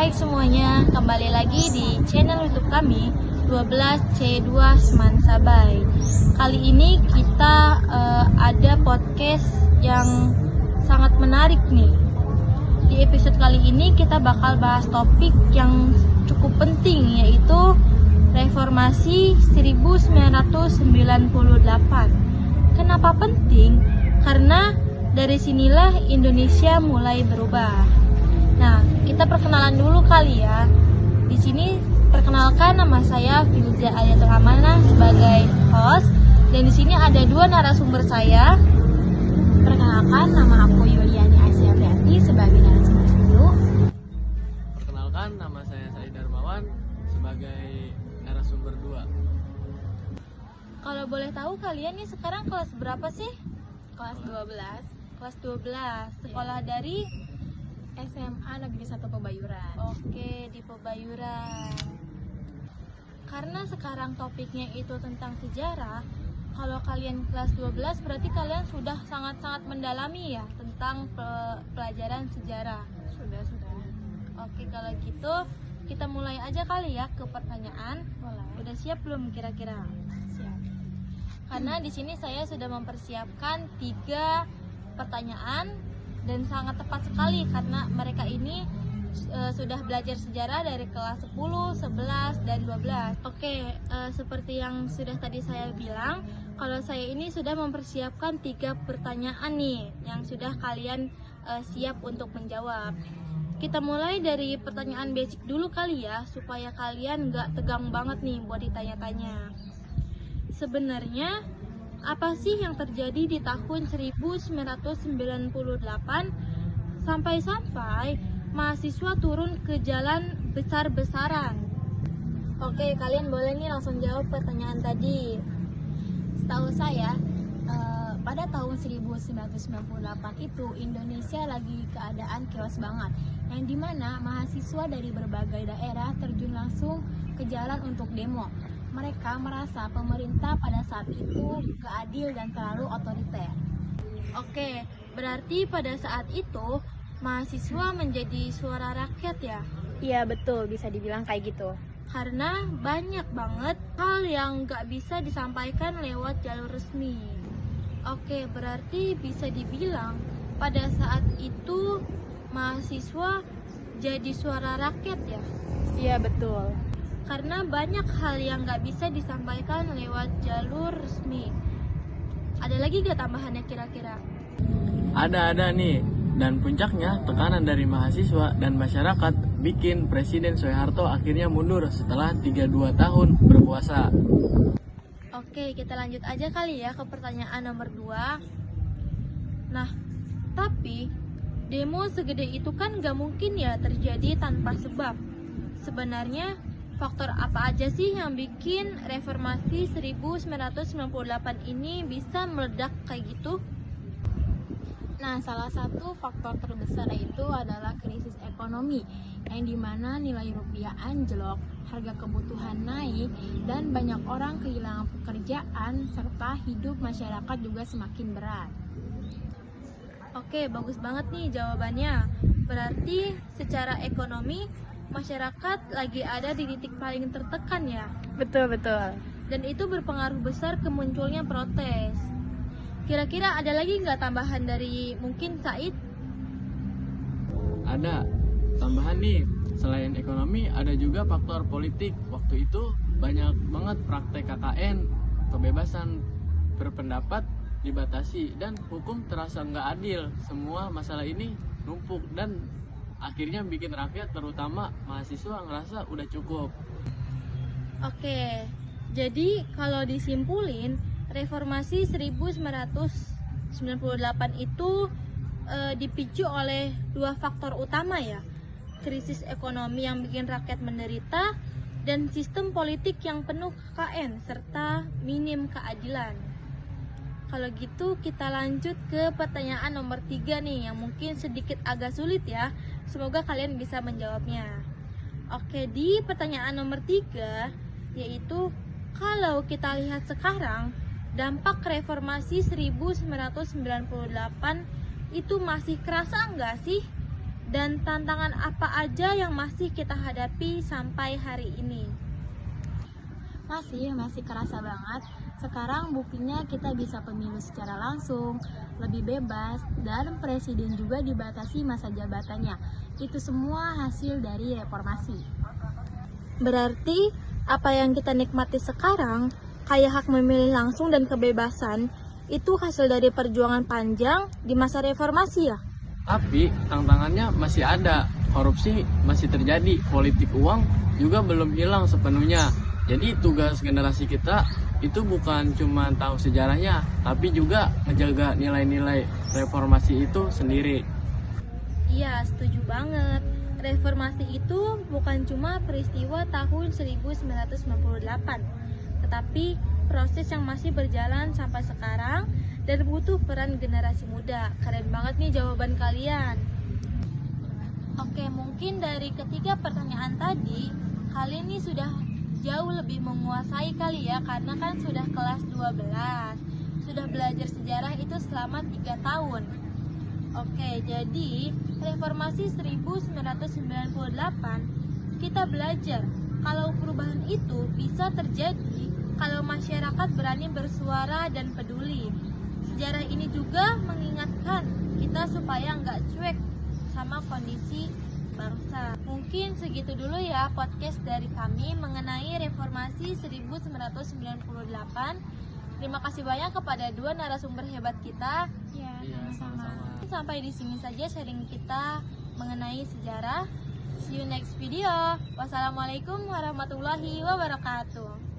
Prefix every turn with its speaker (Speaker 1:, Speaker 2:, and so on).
Speaker 1: Hai semuanya, kembali lagi di channel YouTube kami 12C2 Semansabai. Kali ini kita ada podcast yang sangat menarik nih. Di episode kali ini kita bakal bahas topik yang cukup penting, yaitu Reformasi 1998. Kenapa penting? Karena dari sinilah Indonesia mulai berubah. Nah, kita perkenalan dulu kali ya. Di sini perkenalkan, nama saya Filza Ayatul Amanah sebagai host, dan di sini ada dua narasumber saya.
Speaker 2: Perkenalkan, nama aku Yuliani Asyariati sebagai narasumber 1.
Speaker 3: Perkenalkan, nama saya Said Darmawan sebagai narasumber 2.
Speaker 1: Kalau boleh tahu kalian nih sekarang kelas berapa sih?
Speaker 2: Kelas 12
Speaker 1: Kelas 12. Sekolah dari
Speaker 2: SMA Negeri 1 Pebayuran.
Speaker 1: Oke, di Pebayuran. Karena sekarang topiknya itu tentang sejarah, kalau kalian kelas 12 berarti kalian sudah sangat-sangat mendalami ya tentang pelajaran sejarah.
Speaker 2: Sudah.
Speaker 1: Oke, kalau gitu kita mulai aja kali ya ke pertanyaan.
Speaker 2: Mulai.
Speaker 1: Udah siap belum kira-kira?
Speaker 2: Siap.
Speaker 1: Karena di sini saya sudah mempersiapkan 3 pertanyaan dan sangat tepat sekali karena mereka ini sudah belajar sejarah dari kelas 10, 11, dan 12. Oke, seperti yang sudah tadi saya bilang, kalau saya ini sudah mempersiapkan 3 pertanyaan nih yang sudah kalian siap untuk menjawab. Kita mulai dari pertanyaan basic dulu kali ya, supaya kalian nggak tegang banget nih buat ditanya-tanya. Sebenarnya apa sih yang terjadi di tahun 1998 sampai mahasiswa turun ke jalan besar-besaran? Oke, kalian boleh nih langsung jawab pertanyaan tadi.
Speaker 2: Setahu saya, pada tahun 1998 itu Indonesia lagi keadaan chaos banget, yang dimana mahasiswa dari berbagai daerah terjun langsung ke jalan untuk demo. Mereka merasa pemerintah pada saat itu gak adil dan terlalu otoriter.
Speaker 1: Oke, berarti pada saat itu mahasiswa menjadi suara rakyat ya?
Speaker 2: Iya betul, bisa dibilang kayak gitu.
Speaker 1: Karena banyak banget hal yang gak bisa disampaikan lewat jalur resmi. Oke, berarti bisa dibilang pada saat itu mahasiswa jadi suara rakyat ya?
Speaker 2: Iya betul.
Speaker 1: Karena banyak hal yang gak bisa disampaikan lewat jalur resmi. Ada lagi gak tambahannya kira-kira?
Speaker 3: Ada nih. Dan puncaknya tekanan dari mahasiswa dan masyarakat bikin Presiden Soeharto akhirnya mundur setelah 32 tahun berkuasa.
Speaker 1: Oke, kita lanjut aja kali ya ke pertanyaan nomor 2. Nah, tapi demo segede itu kan gak mungkin ya terjadi tanpa sebab. Sebenarnya faktor apa aja sih yang bikin reformasi 1998 ini bisa meledak kayak gitu?
Speaker 2: Nah, salah satu faktor terbesar itu adalah krisis ekonomi, yang dimana nilai rupiah anjlok, harga kebutuhan naik, dan banyak orang kehilangan pekerjaan, serta hidup masyarakat juga semakin berat.
Speaker 1: Oke, bagus banget nih jawabannya. Berarti secara ekonomi masyarakat lagi ada di titik paling tertekan ya?
Speaker 2: Betul.
Speaker 1: Dan itu berpengaruh besar ke munculnya protes. Kira-kira ada lagi nggak tambahan dari mungkin Said?
Speaker 3: Ada tambahan nih, selain ekonomi ada juga faktor politik. Waktu itu banyak banget praktek KKN, kebebasan berpendapat dibatasi, dan hukum terasa nggak adil. Semua masalah ini numpuk dan akhirnya bikin rakyat, terutama mahasiswa, ngerasa udah cukup.
Speaker 1: Oke, jadi kalau disimpulin, reformasi 1998 itu dipicu oleh 2 faktor utama ya. Krisis ekonomi yang bikin rakyat menderita, dan sistem politik yang penuh KKN serta minim keadilan. Kalau gitu kita lanjut ke pertanyaan nomor 3 nih, yang mungkin sedikit agak sulit ya. Semoga kalian bisa menjawabnya. Oke, di pertanyaan nomor 3, yaitu kalau kita lihat sekarang, dampak reformasi 1998 itu masih kerasa nggak sih dan tantangan apa aja yang masih kita hadapi sampai hari ini.
Speaker 2: Masih kerasa banget. Sekarang buktinya kita bisa pemilu secara langsung, lebih bebas, dan presiden juga dibatasi masa jabatannya. Itu semua hasil dari reformasi.
Speaker 1: Berarti apa yang kita nikmati sekarang, kayak hak memilih langsung dan kebebasan, itu hasil dari perjuangan panjang di masa reformasi ya?
Speaker 3: Tapi tantangannya masih ada, korupsi masih terjadi, politik uang juga belum hilang sepenuhnya. Jadi tugas generasi kita itu bukan cuma tahu sejarahnya, tapi juga menjaga nilai-nilai reformasi itu sendiri.
Speaker 1: Iya, setuju banget. Reformasi itu bukan cuma peristiwa tahun 1998, tetapi proses yang masih berjalan sampai sekarang dan butuh peran generasi muda. Keren banget nih jawaban kalian. Oke, mungkin dari ketiga pertanyaan tadi, kalian nih sudah jauh lebih menguasai kali ya, karena kan sudah kelas 12, sudah belajar sejarah itu selama 3 tahun. Oke, jadi reformasi 1998 kita belajar kalau perubahan itu bisa terjadi kalau masyarakat berani bersuara dan peduli. Sejarah ini juga mengingatkan kita supaya nggak cuek sama kondisi bangsa. Mungkin segitu dulu ya podcast dari kami mengenai reformasi 1998. Terima kasih banyak kepada dua narasumber hebat kita.
Speaker 2: Ya,
Speaker 3: Iya, sama-sama.
Speaker 1: Sampai di sini saja sharing kita mengenai sejarah. See you next video. Wassalamualaikum warahmatullahi wabarakatuh.